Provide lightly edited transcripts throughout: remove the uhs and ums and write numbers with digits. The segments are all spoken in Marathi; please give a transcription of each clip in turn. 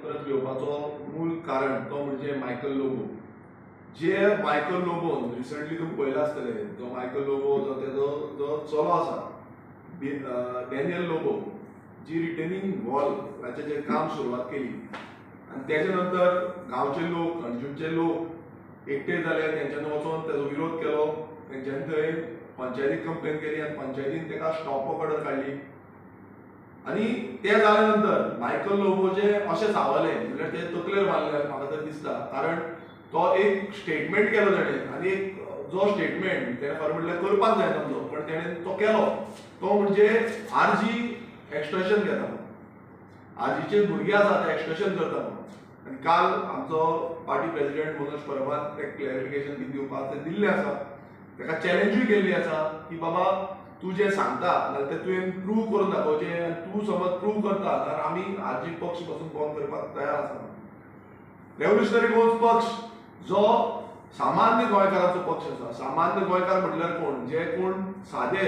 परत घेवपाचो मूळ कारण तो म्हणजे मायकल लोबो. जे मायकल लोबोन रिसंटली तुम्ही पळयला आसतले, तो मायकल लोबो जो तेजो जो चलो आसा डॅनियल लोबो, जी रिटेनिंग वॉलाचें जे काम सुरवात केली आनी तेजे नंतर गांवचे लोक अंजुणचे लोक एकठांय जाले, तेंच्यांनी वचून तेजो विरोध केलो. तेंच्यांनी थंय पंचायतीक कंप्लेन केली आनी पंचायतीन तेका स्टॉप वर्क ऑर्डर काडली. आनी ते जाले नंतर मायकल लोबोचे अशें सावरले, म्हणल्यार ते तकलेर मारले म्हाका तर दिसता, कारण तो एक स्टेटमेंट केलो तेणें आनी एक जो स्टेटमेंट तेणें खरें म्हणल्यार करपाक जाय नसलो पण तेणें तो केलो, तो म्हणजे आरजी एक्सटॉर्शन घेता. आरजीचे भुरगे आसा ते एक्सटॉर्शन करता म्हणून. आनी काल आमचो पार्टी प्रेसिडेंट मनोज परबान तें क्लॅरिफिकेशन दिवपाक ते दिल्लें आसा. तेका चॅलेंजूय केल्ली आसा की बाबा तूं जें सांगता जाल्यार तें तुवें प्रूव करून दाखोवचें आनी तूं समज प्रूव करता जाल्यार आमी आरजी पक्ष पासून बंद करपाक तयार आसा. रेव्होल्युशनरी गोल्स पक्ष जो सामान्य गोंयकारांचो पक्ष आसा. सामान्य गोंयकार म्हटल्यार कोण? जे कोण सादे,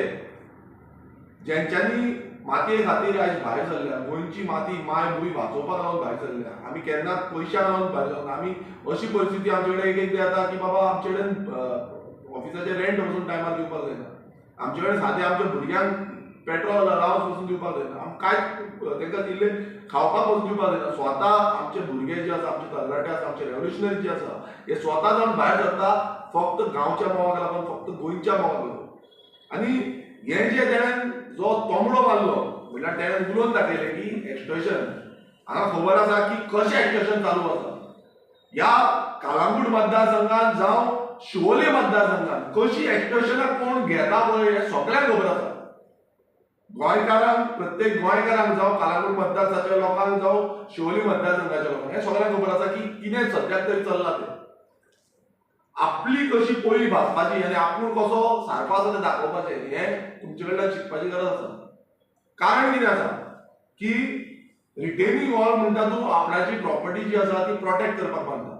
जेंच्यांनी मातये खातीर आयज भायर सरल्या, गोंयची माती माय भूंय वाचोवपाक लागून भायर सरल्या. आमी केन्नाच पयशा लागून भायर सरना. आमी अशी परिस्थिती आमचे कडेन एक येता की बाबा आमचे कडेन ऑफिसाचे रेंट वचून टायमार दिवपाक जायना. आमचे कडेन सादे आमच्या भुरग्यांक पेट्रोल अलावन्स वचून दिवपाक जायना. आमकां कांयच तांकां इल्लें खावपाक वचून दिवपाक जायना. स्वता आमचे भुरगे जे आसा, आमचे तरणाटे आसा, आमचे रेव्होल्युशनरी जे आसा, हे स्वता जावन भायर सरता फक्त गांवच्या मोगाक लागून, फक्त गोंयच्या मोगाक लागून. आनी हे जे तेणें जो तोमडो मारलो, म्हणल्यार तेणें उलोवन दाखयलें की एक्सटॉर्शन, हांगा खबर आसा की कशें एक्सटॉर्शन चालू आसा. ह्या कालांगूट मतदारसंघात जावं शिवोले मतदारसंघात कशी एक्सटॉर्शनाक कोण घेता पळय हें सगळ्यांक खबर आसा. गोंयकारांक, प्रत्येक गोंयकारांक जावं कालांगूट मतदारसंघाच्या लोकांक जावं शिवोली मतदारसंघाच्या लोकांक हें सगळ्यांक खबर आसा की कितें सद्याक तरी चल्लां तें. आपली कशी पोळी भाजपाची आनी आपूण कसो सारको आसा तें दाखोवपाचें हें तुमचे कडल्यान शिकपाची गरज आसा. कारण कितें आसा की रिटेनिंग वॉल म्हणटा तूं आपणाची प्रॉपर्टी जी आसा ती प्रोटेक्ट करपाक बांदता.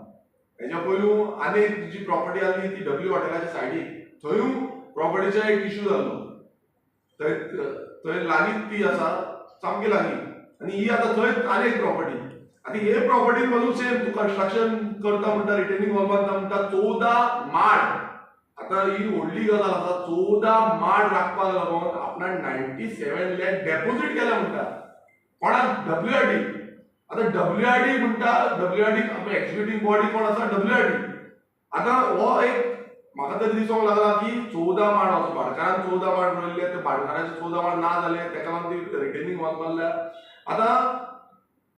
हेच्या पयलू आनीक जी प्रॉपर्टी आसली ती डब्ल्यू हॉटेलाच्या सायडीक, थंयूय प्रॉपर्टीचो एक इश्यू जाल्लो. थंय लागींच ती आसा, सामकी लागीं, आनी ही आतां थंय आनीक प्रॉपर्टी. आनी हे प्रॉपर्टी मदूं सेम तूं कन्स्ट्रक्शन करता म्हणटा, रिटेनिंग वॉल बांदता म्हणटा, 14 माड, आतां ही व्हडली गजाल आसा, 14 माड राखपाक लागून आपणाक 97 लाख डेपॉझिट केल्या म्हणटा. कोणाक? डब्ल्यूआरडी. आतां डब्ल्यूआरडी म्हणटा, डब्ल्यूआरडी एक्झिक्युटीव बॉडी कोण आसा? डब्ल्यूआरडी. आतां हो एक म्हाका तरी दिसोंक लागला की 14 माड वचो, भाटकारान 14 माड रोयल्ले, ते भाटकाराचे 14 माड ना जाले, तेका लागून ती रिटेनिंग वॉल बांदल्या. आतां